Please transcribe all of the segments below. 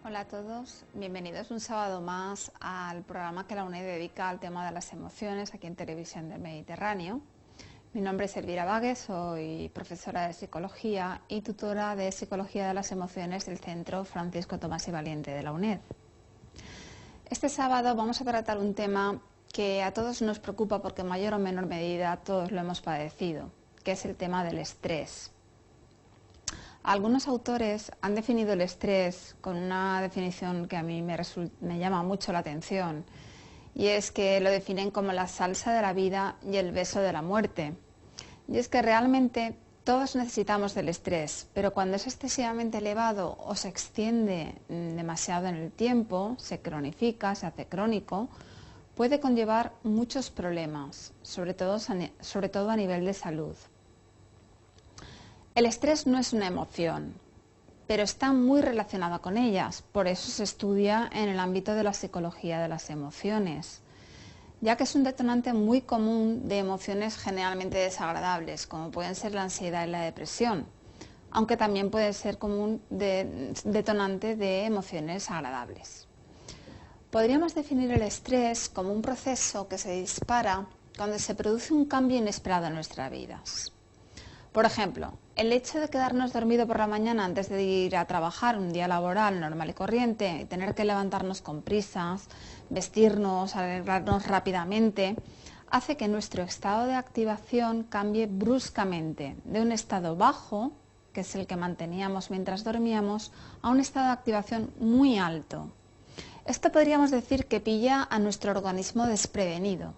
Hola a todos, bienvenidos un sábado más al programa que la UNED dedica al tema de las emociones aquí en Televisión del Mediterráneo. Mi nombre es Elvira Vague, soy profesora de Psicología y tutora de Psicología de las Emociones del Centro Francisco Tomás y Valiente de la UNED. Este sábado vamos a tratar un tema que a todos nos preocupa porque en mayor o menor medida todos lo hemos padecido, que es el tema del estrés. Algunos autores han definido el estrés con una definición que a mí me llama mucho la atención, y es que lo definen como la salsa de la vida y el beso de la muerte. Y es que realmente todos necesitamos del estrés, pero cuando es excesivamente elevado o se extiende demasiado en el tiempo, se cronifica, se hace crónico, puede conllevar muchos problemas, sobre todo a nivel de salud. El estrés no es una emoción, pero está muy relacionada con ellas, por eso se estudia en el ámbito de la psicología de las emociones, ya que es un detonante muy común de emociones generalmente desagradables, como pueden ser la ansiedad y la depresión, aunque también puede ser común detonante de emociones agradables. Podríamos definir el estrés como un proceso que se dispara cuando se produce un cambio inesperado en nuestras vidas. Por ejemplo, el hecho de quedarnos dormido por la mañana antes de ir a trabajar un día laboral normal y corriente y tener que levantarnos con prisas, vestirnos, arreglarnos rápidamente, hace que nuestro estado de activación cambie bruscamente de un estado bajo, que es el que manteníamos mientras dormíamos, a un estado de activación muy alto. Esto podríamos decir que pilla a nuestro organismo desprevenido.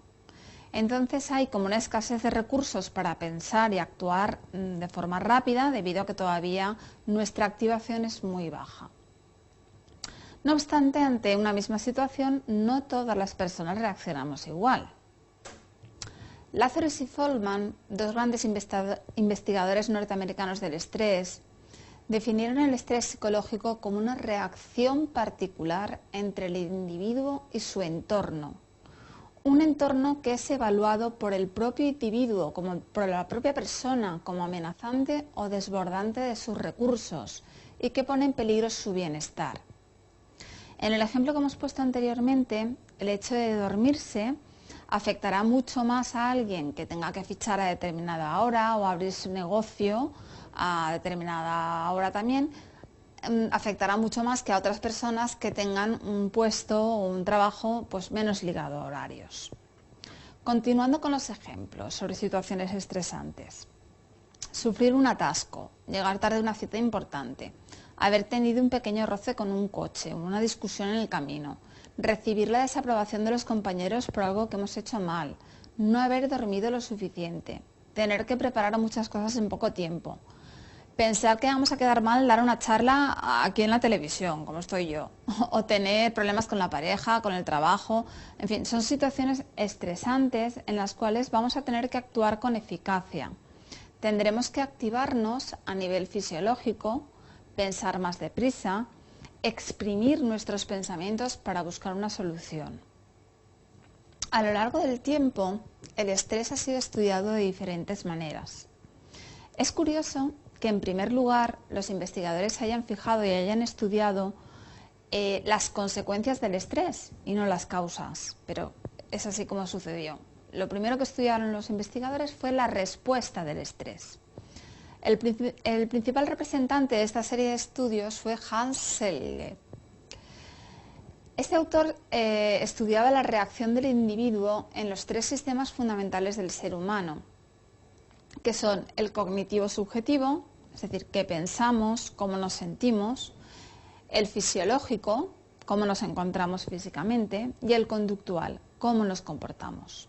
Entonces hay como una escasez de recursos para pensar y actuar de forma rápida debido a que todavía nuestra activación es muy baja. No obstante, ante una misma situación, no todas las personas reaccionamos igual. Lazarus y Feldman, dos grandes investigadores norteamericanos del estrés, definieron el estrés psicológico como una reacción particular entre el individuo y su entorno. Un entorno que es evaluado por el propio individuo, como por la propia persona, como amenazante o desbordante de sus recursos y que pone en peligro su bienestar. En el ejemplo que hemos puesto anteriormente, el hecho de dormirse afectará mucho más a alguien que tenga que fichar a determinada hora o abrir su negocio a determinada hora también, afectará mucho más que a otras personas que tengan un puesto o un trabajo pues menos ligado a horarios. Continuando con los ejemplos sobre situaciones estresantes. Sufrir un atasco, llegar tarde a una cita importante, haber tenido un pequeño roce con un coche, una discusión en el camino, recibir la desaprobación de los compañeros por algo que hemos hecho mal, no haber dormido lo suficiente, tener que preparar muchas cosas en poco tiempo, pensar que vamos a quedar mal dar una charla aquí en la televisión, como estoy yo, o tener problemas con la pareja, con el trabajo, en fin, son situaciones estresantes en las cuales vamos a tener que actuar con eficacia. Tendremos que activarnos a nivel fisiológico, pensar más deprisa, exprimir nuestros pensamientos para buscar una solución. A lo largo del tiempo, el estrés ha sido estudiado de diferentes maneras. Es curioso que en primer lugar los investigadores se hayan fijado y hayan estudiado las consecuencias del estrés y no las causas, pero es así como sucedió. Lo primero que estudiaron los investigadores fue la respuesta del estrés. El principal representante de esta serie de estudios fue Hans Selye. Este autor estudiaba la reacción del individuo en los tres sistemas fundamentales del ser humano, que son el cognitivo subjetivo, es decir, qué pensamos, cómo nos sentimos, el fisiológico, cómo nos encontramos físicamente, y el conductual, cómo nos comportamos.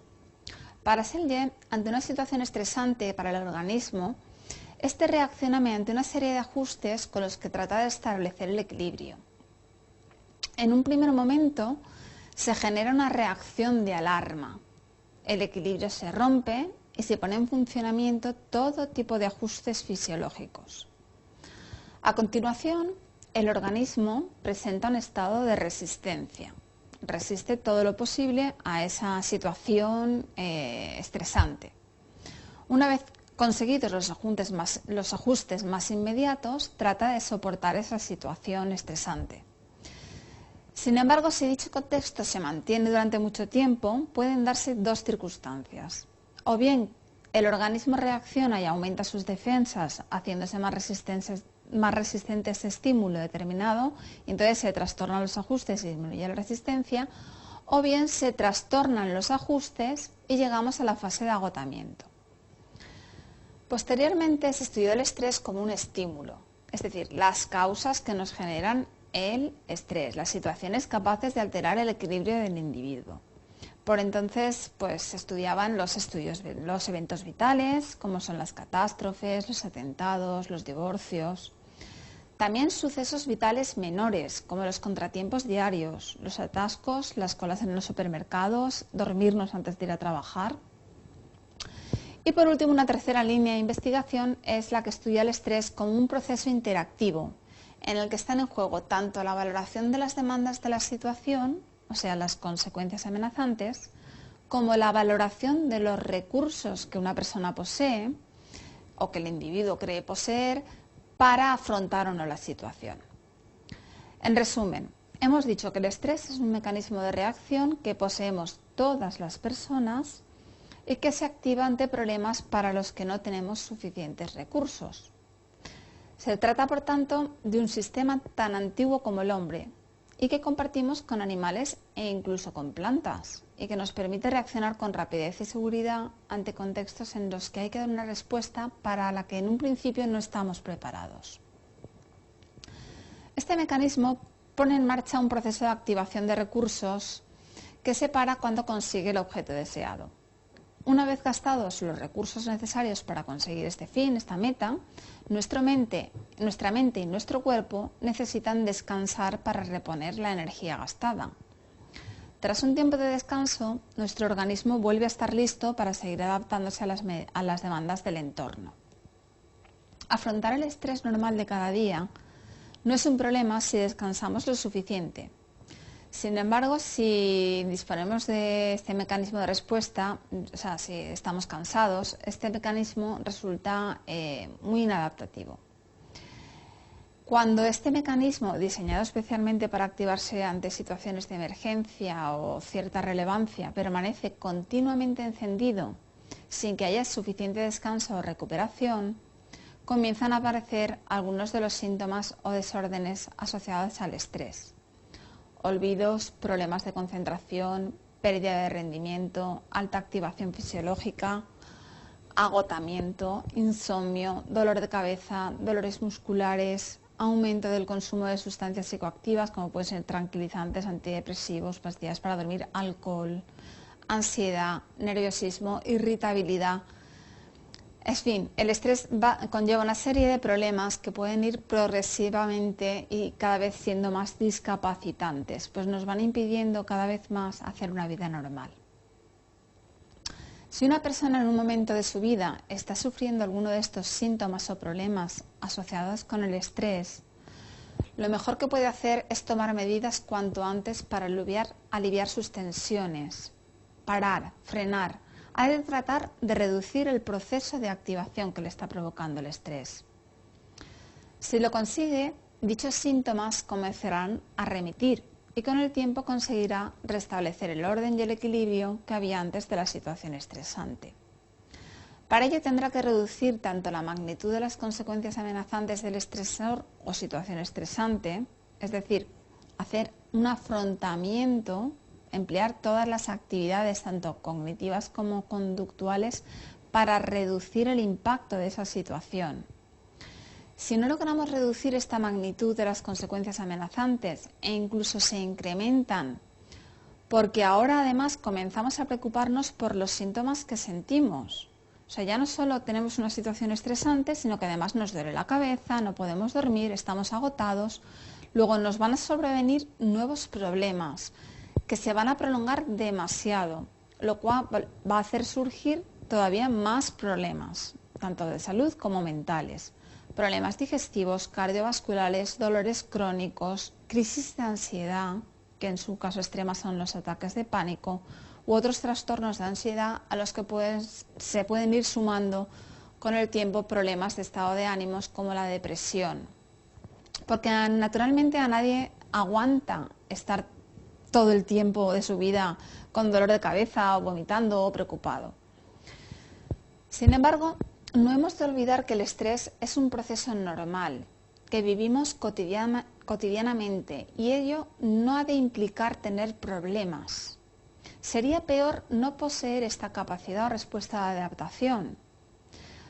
Para Selye, ante una situación estresante para el organismo, este reacciona mediante una serie de ajustes con los que trata de establecer el equilibrio. En un primer momento se genera una reacción de alarma, el equilibrio se rompe y se pone en funcionamiento todo tipo de ajustes fisiológicos. A continuación, el organismo presenta un estado de resistencia. Resiste todo lo posible a esa situación estresante. Una vez conseguidos los ajustes más inmediatos, trata de soportar esa situación estresante. Sin embargo, si dicho contexto se mantiene durante mucho tiempo, pueden darse dos circunstancias. O bien el organismo reacciona y aumenta sus defensas, haciéndose más resistente a ese estímulo determinado, y entonces se trastornan los ajustes y disminuye la resistencia, o bien se trastornan los ajustes y llegamos a la fase de agotamiento. Posteriormente se estudió el estrés como un estímulo, es decir, las causas que nos generan el estrés, las situaciones capaces de alterar el equilibrio del individuo. Por entonces, pues se estudiaban los eventos vitales, como son las catástrofes, los atentados, los divorcios. También sucesos vitales menores, como los contratiempos diarios, los atascos, las colas en los supermercados, dormirnos antes de ir a trabajar. Y por último, una tercera línea de investigación es la que estudia el estrés como un proceso interactivo, en el que están en juego tanto la valoración de las demandas de la situación, o sea, las consecuencias amenazantes, como la valoración de los recursos que una persona posee o que el individuo cree poseer para afrontar o no la situación. En resumen, hemos dicho que el estrés es un mecanismo de reacción que poseemos todas las personas y que se activa ante problemas para los que no tenemos suficientes recursos. Se trata, por tanto, de un sistema tan antiguo como el hombre y que compartimos con animales e incluso con plantas, y que nos permite reaccionar con rapidez y seguridad ante contextos en los que hay que dar una respuesta para la que en un principio no estamos preparados. Este mecanismo pone en marcha un proceso de activación de recursos que se para cuando consigue el objeto deseado. Una vez gastados los recursos necesarios para conseguir este fin, esta meta, nuestra mente y nuestro cuerpo necesitan descansar para reponer la energía gastada. Tras un tiempo de descanso, nuestro organismo vuelve a estar listo para seguir adaptándose a las demandas del entorno. Afrontar el estrés normal de cada día no es un problema si descansamos lo suficiente. Sin embargo, si disponemos de este mecanismo de respuesta, o sea, si estamos cansados, este mecanismo resulta muy inadaptativo. Cuando este mecanismo, diseñado especialmente para activarse ante situaciones de emergencia o cierta relevancia, permanece continuamente encendido sin que haya suficiente descanso o recuperación, comienzan a aparecer algunos de los síntomas o desórdenes asociados al estrés. Olvidos, problemas de concentración, pérdida de rendimiento, alta activación fisiológica, agotamiento, insomnio, dolor de cabeza, dolores musculares, aumento del consumo de sustancias psicoactivas como pueden ser tranquilizantes, antidepresivos, pastillas para dormir, alcohol, ansiedad, nerviosismo, irritabilidad. En fin, el estrés conlleva una serie de problemas que pueden ir progresivamente y cada vez siendo más discapacitantes, pues nos van impidiendo cada vez más hacer una vida normal. Si una persona en un momento de su vida está sufriendo alguno de estos síntomas o problemas asociados con el estrés, lo mejor que puede hacer es tomar medidas cuanto antes para aliviar sus tensiones, parar, frenar. Ha de tratar de reducir el proceso de activación que le está provocando el estrés. Si lo consigue, dichos síntomas comenzarán a remitir y con el tiempo conseguirá restablecer el orden y el equilibrio que había antes de la situación estresante. Para ello tendrá que reducir tanto la magnitud de las consecuencias amenazantes del estresor o situación estresante, es decir, hacer un afrontamiento, emplear todas las actividades, tanto cognitivas como conductuales, para reducir el impacto de esa situación. Si no logramos reducir esta magnitud de las consecuencias amenazantes e incluso se incrementan, porque ahora además comenzamos a preocuparnos por los síntomas que sentimos. O sea, ya no solo tenemos una situación estresante, sino que además nos duele la cabeza, no podemos dormir, estamos agotados. Luego nos van a sobrevenir nuevos problemas que se van a prolongar demasiado, lo cual va a hacer surgir todavía más problemas, tanto de salud como mentales. Problemas digestivos, cardiovasculares, dolores crónicos, crisis de ansiedad, que en su caso extrema son los ataques de pánico, u otros trastornos de ansiedad a los que se pueden ir sumando con el tiempo problemas de estado de ánimos como la depresión. Porque naturalmente a nadie aguanta estar todo el tiempo de su vida con dolor de cabeza o vomitando o preocupado. Sin embargo, no hemos de olvidar que el estrés es un proceso normal que vivimos cotidianamente y ello no ha de implicar tener problemas. Sería peor no poseer esta capacidad o respuesta de adaptación.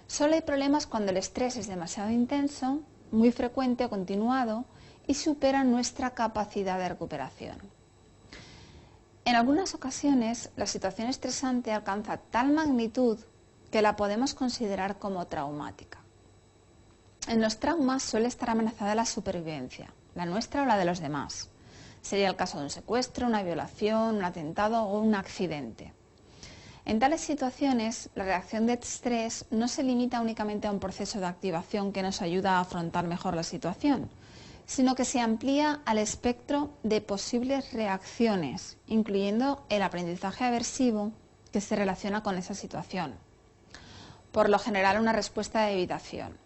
Solo hay problemas cuando el estrés es demasiado intenso, muy frecuente o continuado y supera nuestra capacidad de recuperación. En algunas ocasiones, la situación estresante alcanza tal magnitud que la podemos considerar como traumática. En los traumas suele estar amenazada la supervivencia, la nuestra o la de los demás. Sería el caso de un secuestro, una violación, un atentado o un accidente. En tales situaciones, la reacción de estrés no se limita únicamente a un proceso de activación que nos ayuda a afrontar mejor la situación, sino que se amplía al espectro de posibles reacciones, incluyendo el aprendizaje aversivo que se relaciona con esa situación. Por lo general, una respuesta de evitación.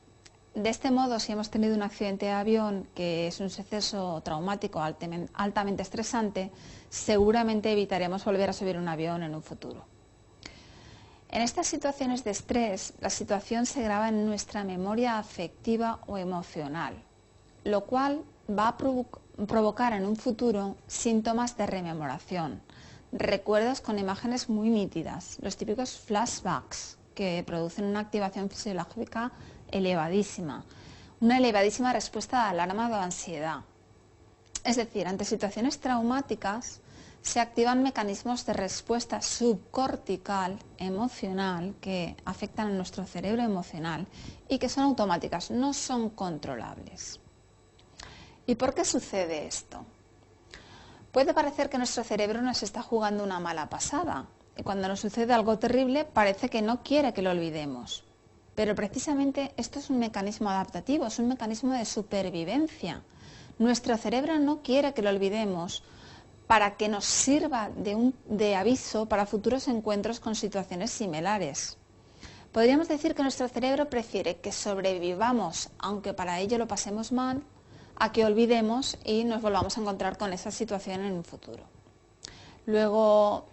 De este modo, si hemos tenido un accidente de avión, que es un suceso traumático altamente estresante, seguramente evitaremos volver a subir un avión en un futuro. En estas situaciones de estrés, la situación se graba en nuestra memoria afectiva o emocional, lo cual va a provocar en un futuro síntomas de rememoración, recuerdos con imágenes muy nítidas, los típicos flashbacks que producen una activación fisiológica elevadísima, una elevadísima respuesta de alarma o ansiedad. Es decir, ante situaciones traumáticas se activan mecanismos de respuesta subcortical emocional que afectan a nuestro cerebro emocional y que son automáticas, no son controlables. ¿Y por qué sucede esto? Puede parecer que nuestro cerebro nos está jugando una mala pasada y cuando nos sucede algo terrible parece que no quiere que lo olvidemos. Pero precisamente esto es un mecanismo adaptativo, es un mecanismo de supervivencia. Nuestro cerebro no quiere que lo olvidemos para que nos sirva de aviso para futuros encuentros con situaciones similares. Podríamos decir que nuestro cerebro prefiere que sobrevivamos, aunque para ello lo pasemos mal, a que olvidemos y nos volvamos a encontrar con esa situación en un futuro. Luego,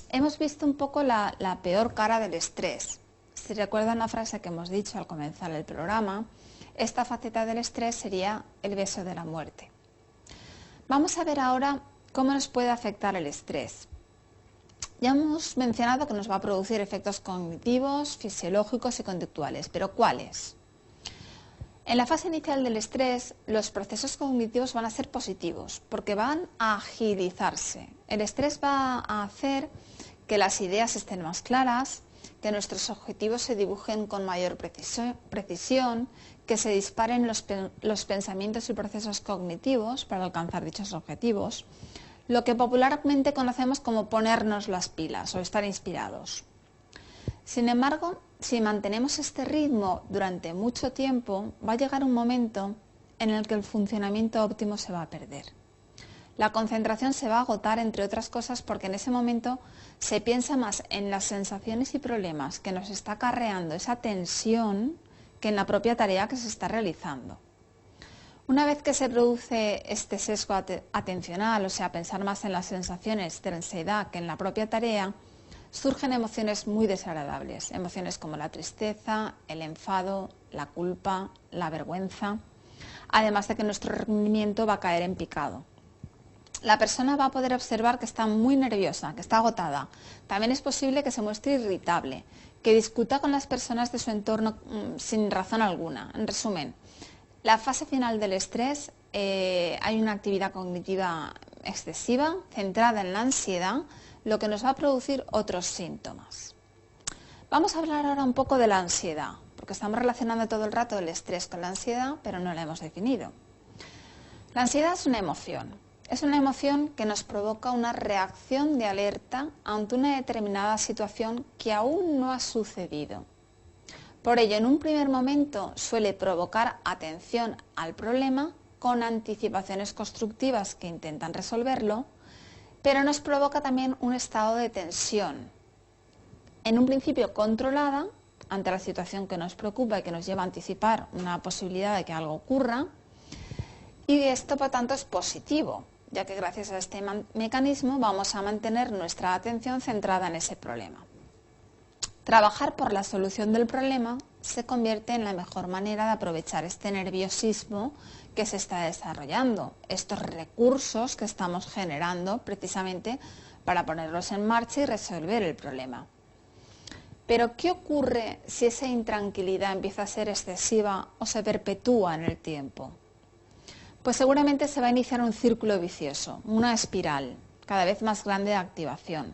hemos visto un poco la peor cara del estrés. Si recuerdan la frase que hemos dicho al comenzar el programa, esta faceta del estrés sería el beso de la muerte. Vamos a ver ahora cómo nos puede afectar el estrés. Ya hemos mencionado que nos va a producir efectos cognitivos, fisiológicos y conductuales, pero ¿cuáles? En la fase inicial del estrés, los procesos cognitivos van a ser positivos porque van a agilizarse. El estrés va a hacer que las ideas estén más claras, que nuestros objetivos se dibujen con mayor precisión, que se disparen los pensamientos y procesos cognitivos para alcanzar dichos objetivos, lo que popularmente conocemos como ponernos las pilas o estar inspirados. Sin embargo, si mantenemos este ritmo durante mucho tiempo, va a llegar un momento en el que el funcionamiento óptimo se va a perder. La concentración se va a agotar, entre otras cosas, porque en ese momento se piensa más en las sensaciones y problemas que nos está acarreando esa tensión que en la propia tarea que se está realizando. Una vez que se produce este sesgo atencional, o sea, pensar más en las sensaciones de ansiedad que en la propia tarea, surgen emociones muy desagradables, emociones como la tristeza, el enfado, la culpa, la vergüenza, además de que nuestro rendimiento va a caer en picado. La persona va a poder observar que está muy nerviosa, que está agotada. También es posible que se muestre irritable, que discuta con las personas de su entorno sin razón alguna. En resumen, la fase final del estrés hay una actividad cognitiva excesiva, centrada en la ansiedad, lo que nos va a producir otros síntomas. Vamos a hablar ahora un poco de la ansiedad, porque estamos relacionando todo el rato el estrés con la ansiedad, pero no la hemos definido. La ansiedad es una emoción. Es una emoción que nos provoca una reacción de alerta ante una determinada situación que aún no ha sucedido. Por ello, en un primer momento suele provocar atención al problema con anticipaciones constructivas que intentan resolverlo, pero nos provoca también un estado de tensión. En un principio controlada, ante la situación que nos preocupa y que nos lleva a anticipar una posibilidad de que algo ocurra, y esto por tanto es positivo. ya que gracias a este mecanismo vamos a mantener nuestra atención centrada en ese problema. Trabajar por la solución del problema se convierte en la mejor manera de aprovechar este nerviosismo que se está desarrollando, estos recursos que estamos generando precisamente para ponerlos en marcha y resolver el problema. Pero, ¿qué ocurre si esa intranquilidad empieza a ser excesiva o se perpetúa en el tiempo? Pues seguramente se va a iniciar un círculo vicioso, una espiral cada vez más grande de activación.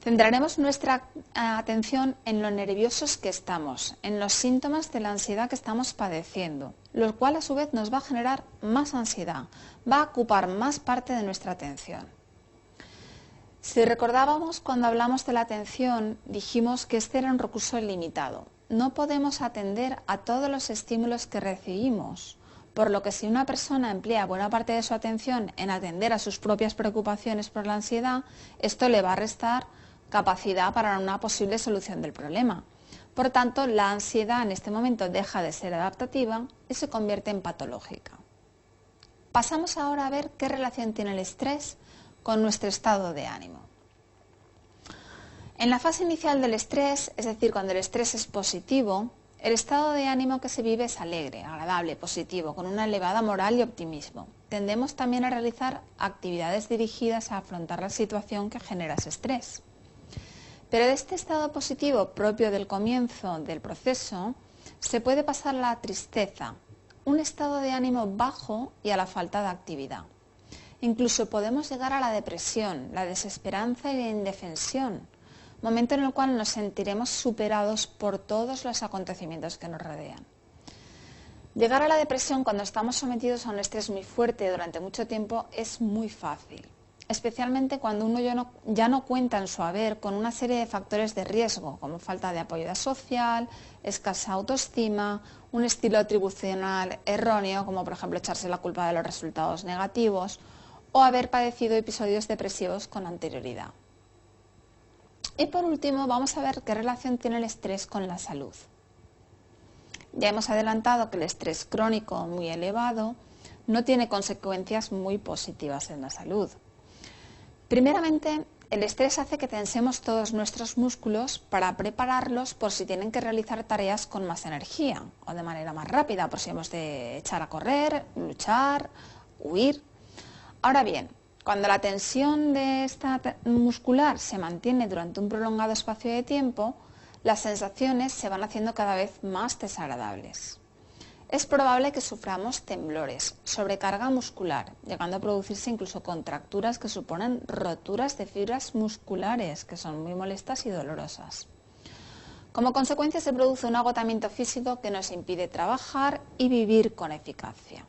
Centraremos nuestra atención en lo nerviosos que estamos, en los síntomas de la ansiedad que estamos padeciendo, lo cual a su vez nos va a generar más ansiedad, va a ocupar más parte de nuestra atención. Si recordábamos cuando hablamos de la atención, dijimos que este era un recurso limitado. No podemos atender a todos los estímulos que recibimos, por lo que si una persona emplea buena parte de su atención en atender a sus propias preocupaciones por la ansiedad, esto le va a restar capacidad para una posible solución del problema. Por tanto, la ansiedad en este momento deja de ser adaptativa y se convierte en patológica. Pasamos ahora a ver qué relación tiene el estrés con nuestro estado de ánimo. En la fase inicial del estrés, es decir, cuando el estrés es positivo, el estado de ánimo que se vive es alegre, agradable, positivo, con una elevada moral y optimismo. Tendemos también a realizar actividades dirigidas a afrontar la situación que genera ese estrés. Pero de este estado positivo propio del comienzo del proceso, se puede pasar a la tristeza, un estado de ánimo bajo y a la falta de actividad. Incluso podemos llegar a la depresión, la desesperanza y la indefensión, momento en el cual nos sentiremos superados por todos los acontecimientos que nos rodean. Llegar a la depresión cuando estamos sometidos a un estrés muy fuerte durante mucho tiempo es muy fácil, especialmente cuando uno ya no cuenta en su haber con una serie de factores de riesgo, como falta de apoyo social, escasa autoestima, un estilo atribucional erróneo, como por ejemplo echarse la culpa de los resultados negativos, o haber padecido episodios depresivos con anterioridad. Y por último, vamos a ver qué relación tiene el estrés con la salud. Ya hemos adelantado que el estrés crónico muy elevado no tiene consecuencias muy positivas en la salud. Primeramente, el estrés hace que tensemos todos nuestros músculos para prepararlos por si tienen que realizar tareas con más energía o de manera más rápida, por si hemos de echar a correr, luchar, huir. Ahora bien, cuando la tensión de esta muscular se mantiene durante un prolongado espacio de tiempo, las sensaciones se van haciendo cada vez más desagradables. Es probable que suframos temblores, sobrecarga muscular, llegando a producirse incluso contracturas que suponen roturas de fibras musculares, que son muy molestas y dolorosas. Como consecuencia se produce un agotamiento físico que nos impide trabajar y vivir con eficacia.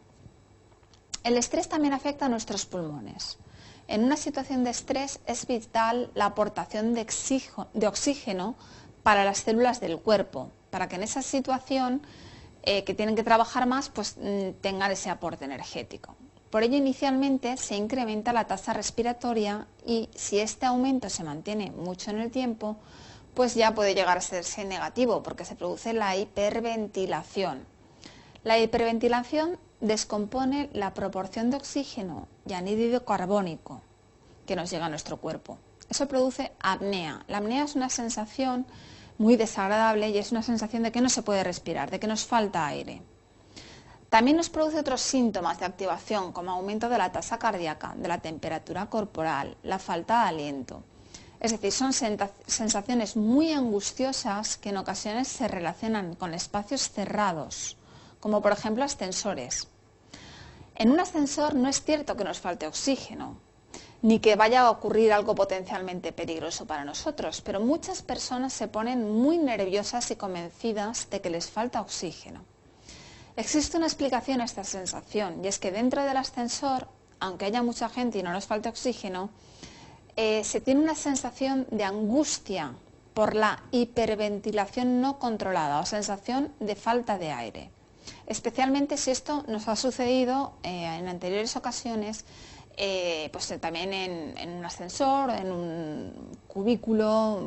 El estrés también afecta a nuestros pulmones. En una situación de estrés es vital la aportación de oxígeno para las células del cuerpo, para que en esa situación que tienen que trabajar más, pues tengan ese aporte energético. Por ello, inicialmente se incrementa la tasa respiratoria y si este aumento se mantiene mucho en el tiempo, pues ya puede llegar a serse negativo porque se produce la hiperventilación. La hiperventilación descompone la proporción de oxígeno y anhídrido carbónico que nos llega a nuestro cuerpo. Eso produce apnea. La apnea es una sensación muy desagradable y es una sensación de que no se puede respirar, de que nos falta aire. También nos produce otros síntomas de activación como aumento de la tasa cardíaca, de la temperatura corporal, la falta de aliento. Es decir, son sensaciones muy angustiosas que en ocasiones se relacionan con espacios cerrados, como por ejemplo ascensores. En un ascensor no es cierto que nos falte oxígeno, ni que vaya a ocurrir algo potencialmente peligroso para nosotros, pero muchas personas se ponen muy nerviosas y convencidas de que les falta oxígeno. Existe una explicación a esta sensación, y es que dentro del ascensor, aunque haya mucha gente y no nos falte oxígeno, se tiene una sensación de angustia por la hiperventilación no controlada o sensación de falta de aire. Especialmente si esto nos ha sucedido en anteriores ocasiones, pues también en un ascensor, en un cubículo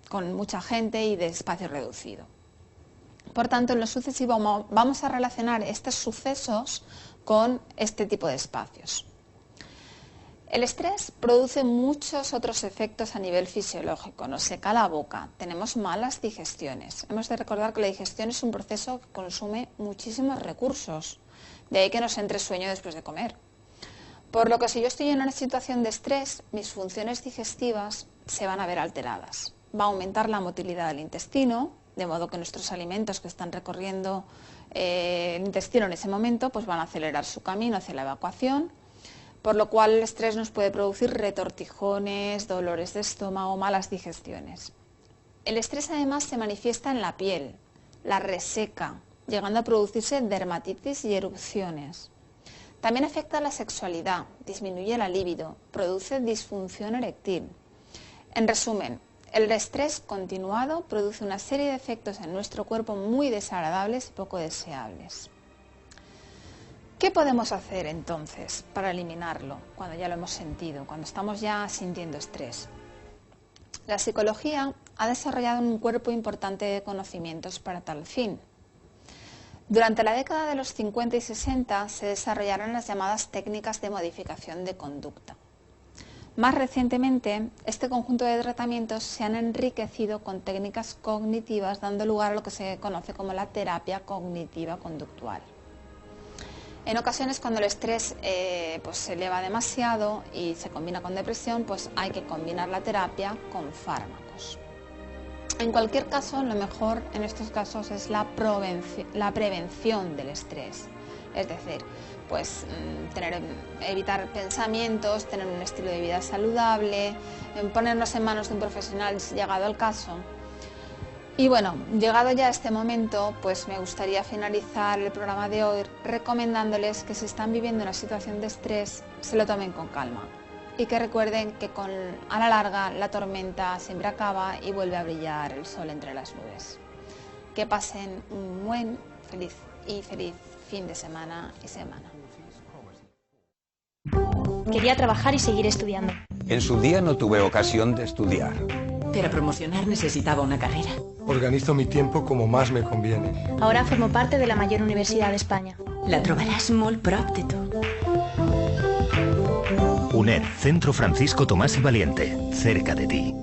con mucha gente y de espacio reducido. Por tanto, en lo sucesivo vamos a relacionar estos sucesos con este tipo de espacios. El estrés produce muchos otros efectos a nivel fisiológico. Nos seca la boca, tenemos malas digestiones. Hemos de recordar que la digestión es un proceso que consume muchísimos recursos. De ahí que nos entre sueño después de comer. Por lo que si yo estoy en una situación de estrés, mis funciones digestivas se van a ver alteradas. Va a aumentar la motilidad del intestino, de modo que nuestros alimentos que están recorriendo el intestino en ese momento pues van a acelerar su camino hacia la evacuación, por lo cual el estrés nos puede producir retortijones, dolores de estómago, malas digestiones. El estrés además se manifiesta en la piel, la reseca, llegando a producirse dermatitis y erupciones. También afecta a la sexualidad, disminuye la libido, produce disfunción eréctil. En resumen, el estrés continuado produce una serie de efectos en nuestro cuerpo muy desagradables y poco deseables. ¿Qué podemos hacer entonces para eliminarlo cuando ya lo hemos sentido, cuando estamos ya sintiendo estrés? La psicología ha desarrollado un cuerpo importante de conocimientos para tal fin. Durante la década de los 50 y 60 se desarrollaron las llamadas técnicas de modificación de conducta. Más recientemente, este conjunto de tratamientos se han enriquecido con técnicas cognitivas, dando lugar a lo que se conoce como la terapia cognitiva conductual. En ocasiones, cuando el estrés pues se eleva demasiado y se combina con depresión, pues hay que combinar la terapia con fármacos. En cualquier caso, lo mejor en estos casos es la prevención del estrés. Es decir, pues evitar pensamientos, tener un estilo de vida saludable, ponernos en manos de un profesional si llegado el caso. Y bueno, llegado ya a este momento, pues me gustaría finalizar el programa de hoy recomendándoles que si están viviendo una situación de estrés, se lo tomen con calma. Y que recuerden que a la larga la tormenta siempre acaba y vuelve a brillar el sol entre las nubes. Que pasen un buen, feliz fin de semana y semana. Quería trabajar y seguir estudiando. En su día no tuve ocasión de estudiar. Para promocionar necesitaba una carrera. Organizo mi tiempo como más me conviene. Ahora formo parte de la mayor universidad de España. La trobaràs molt prop de tu. UNED, Centro Francisco Tomás y Valiente, cerca de ti.